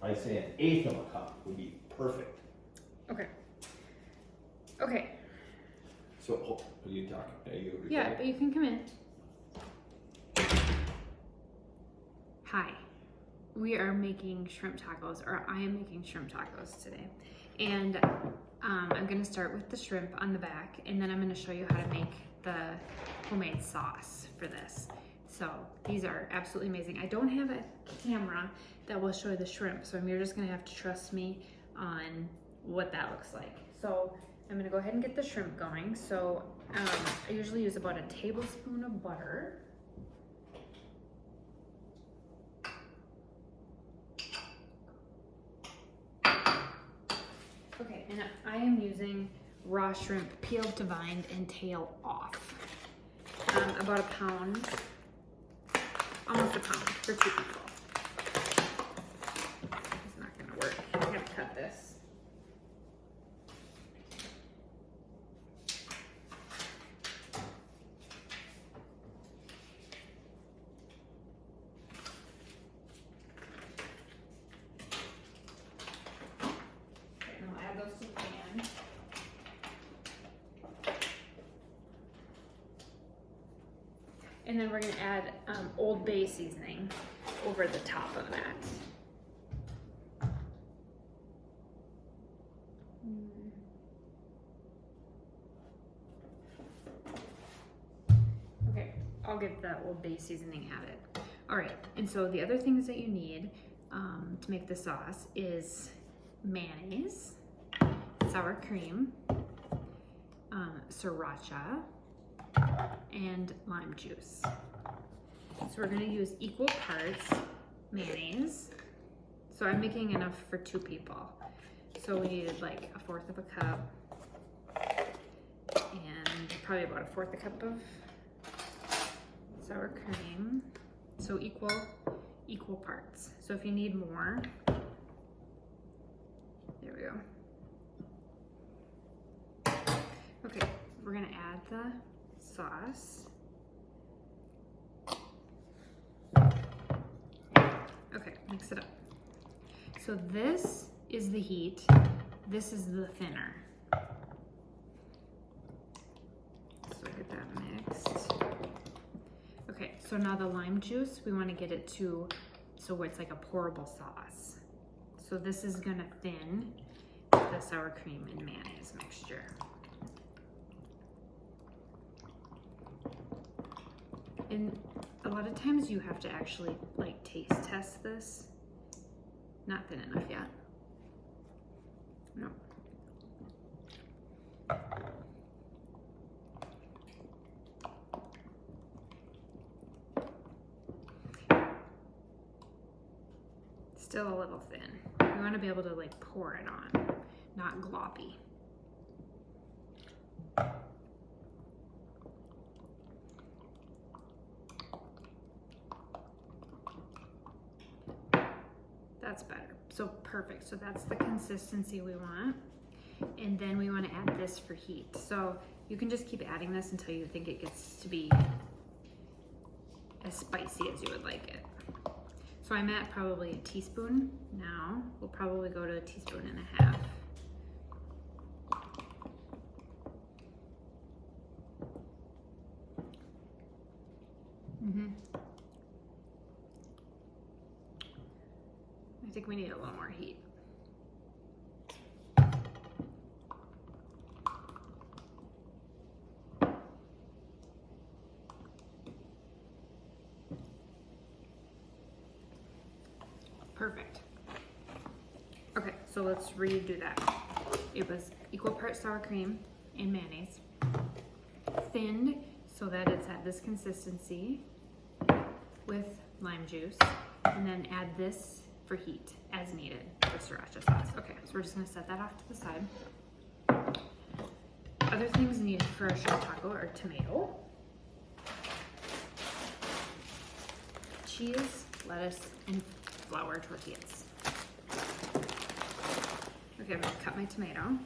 I'd say 1/8 of a cup would be perfect. Okay. Okay. So, are you talking? Are you recording? Yeah, but you can come in. Hi. We are making shrimp tacos, or I am making shrimp tacos today. And I'm gonna start with the shrimp on the back, and then I'm gonna show you how to make the homemade sauce for this. So these are absolutely amazing. I don't have a camera that will show the shrimp, so you're just gonna have to trust me on what that looks like. So I'm gonna go ahead and get the shrimp going. So I usually use about a tablespoon of butter. Okay, and I am using raw shrimp, peeled, divined, and tail off. About a pound, almost a pound for 2 people. It's not gonna work. I have to cut this. And then we're gonna add Old Bay seasoning over the top of that. Okay, I'll get the Old Bay seasoning added. All right, and so the other things that you need to make the sauce is mayonnaise, sour cream, sriracha, and lime juice. So we're gonna use equal parts mayonnaise. So I'm making enough for 2 people. So we need like 1/4 of a cup and probably about 1/4 a cup of sour cream. So equal parts. So if you need more, there we go. Okay, we're gonna add the sauce. Okay, mix it up. So this is the heat, this is the thinner. So get that mixed. Okay, so now the lime juice, we want to get it to so where it's like a pourable sauce. So this is gonna thin the sour cream and mayonnaise mixture. And a lot of times you have to actually like taste test this. Not thin enough yet. No. Still a little thin. You want to be able to like pour it on, not gloppy. That's better. So perfect. So that's the consistency we want. And then we want to add this for heat. So you can just keep adding this until you think it gets to be as spicy as you would like it. So I'm at probably a teaspoon now. We'll probably go to 1.5 teaspoons. I think we need a little more heat. Perfect. Okay, so let's redo that. It was equal parts sour cream and mayonnaise. Thinned so that it's at this consistency with lime juice. And then add this for heat as needed for sriracha sauce. Okay, so we're just gonna set that off to the side. Other things needed for a shrimp taco are tomato, cheese, lettuce, and flour tortillas. Okay, I'm gonna cut my tomato.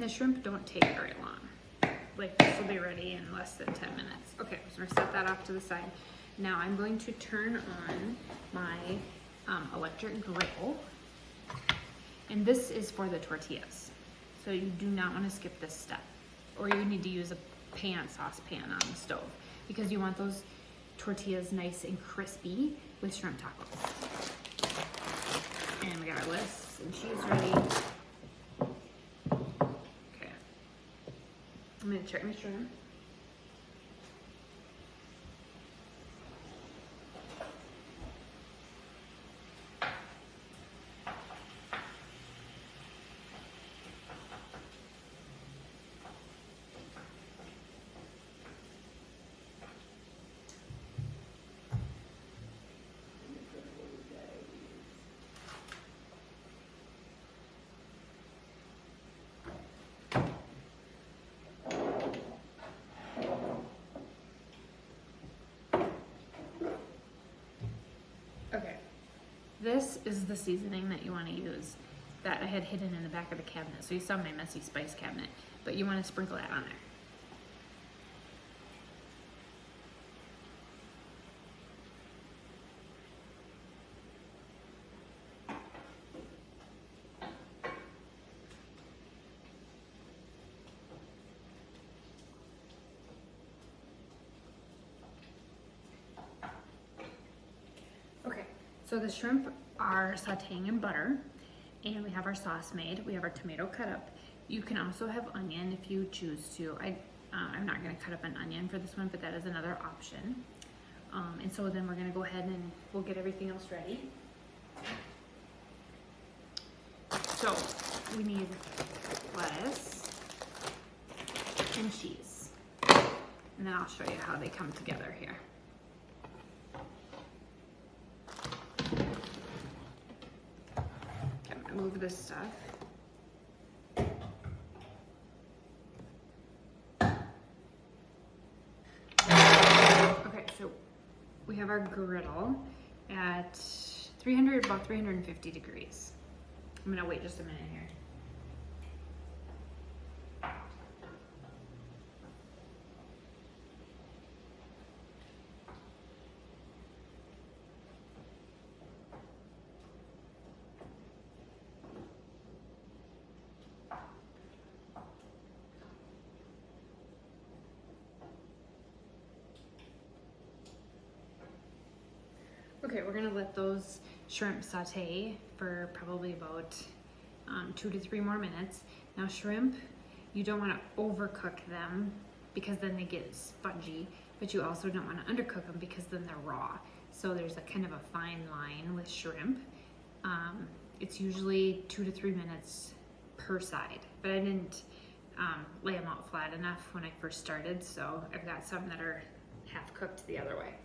the shrimp don't take very long. Like this will be ready in less than 10 minutes. Okay, so I'm gonna set that off to the side. Now I'm going to turn on my electric grill. And this is for the tortillas. So you do not want to skip this step. Or you need to use a saucepan on the stove, because you want those tortillas nice and crispy with shrimp tacos. And we got our lettuce and cheese ready. Okay. I'm gonna check my shrimp. Okay, this is the seasoning that you want to use that I had hidden in the back of the cabinet. So you saw my messy spice cabinet, but you want to sprinkle that on there. So the shrimp are sauteing in butter, and we have our sauce made. We have our tomato cut up. You can also have onion if you choose to. I'm not gonna cut up an onion for this one, but that is another option. And so then we're gonna go ahead and we'll get everything else ready. So we need lettuce and cheese. And then I'll show you how they come together here. Move this stuff. Okay, so we have our griddle at about 350 degrees. I'm gonna wait just a minute here. Okay, we're gonna let those shrimp saute for probably about 2 to 3 more minutes. Now shrimp, you don't wanna overcook them because then they get spongy, but you also don't wanna undercook them because then they're raw. So there's a kind of a fine line with shrimp. It's usually 2 to 3 minutes per side, but I didn't lay them out flat enough when I first started, so I've got some that are half cooked the other way.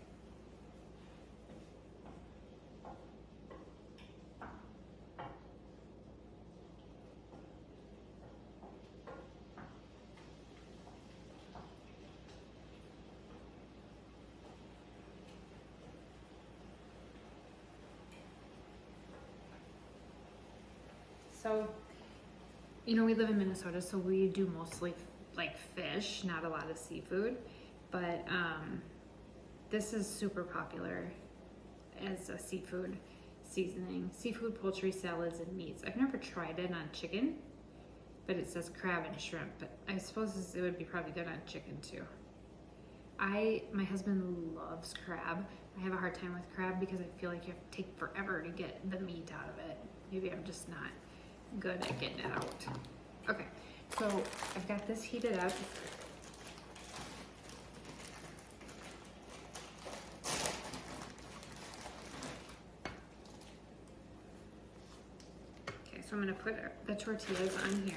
So, you know, we live in Minnesota, so we do mostly like fish, not a lot of seafood, but this is super popular as a seafood seasoning. Seafood, poultry, salads, and meats. I've never tried it on chicken, but it says crab and shrimp, but I suppose it would be probably good on chicken too. My husband loves crab. I have a hard time with crab because I feel like you have to take forever to get the meat out of it. Maybe I'm just not good at getting it out. Okay, so I've got this heated up. Okay, so I'm gonna put the tortillas on here.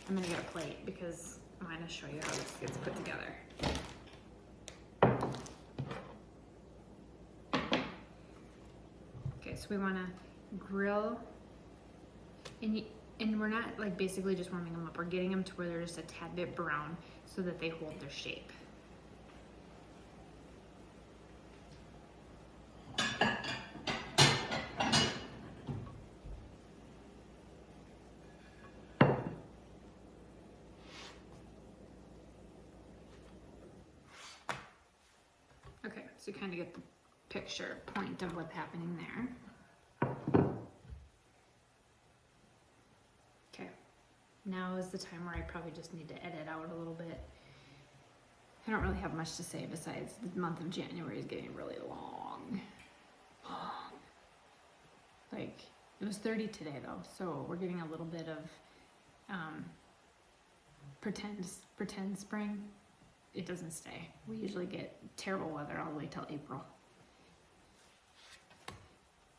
I'm gonna get a plate because I'm gonna show you how this gets put together. Okay, so we wanna grill, and we're not like basically just warming them up. We're getting them to where they're just a tad bit brown so that they hold their shape. So you kind of get the picture point of what's happening there. Okay, now is the time where I probably just need to edit out a little bit. I don't really have much to say besides the month of January is getting really long. Like, it was 30 today though, so we're getting a little bit of pretend spring. It doesn't stay. We usually get terrible weather all the way till April.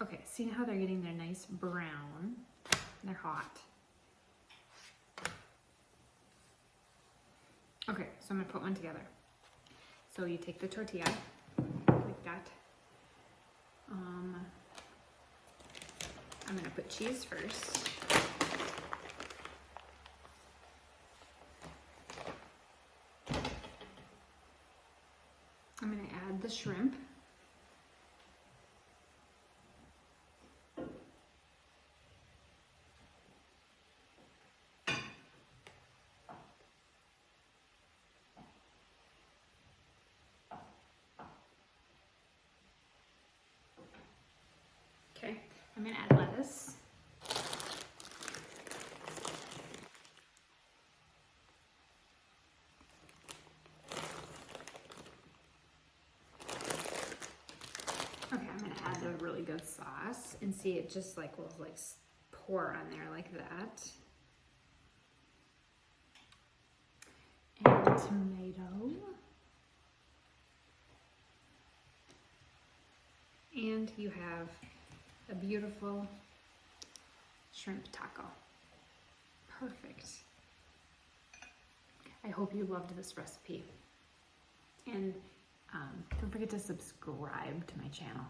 Okay, see how they're getting their nice brown? They're hot. Okay, so I'm gonna put one together. So you take the tortilla, like that. I'm gonna put cheese first. I'm gonna add the shrimp. Okay, I'm gonna add lettuce. Okay, I'm gonna add the really good sauce and see it just like will like pour on there like that. And tomato. And you have a beautiful shrimp taco. Perfect. I hope you loved this recipe. And don't forget to subscribe to my channel.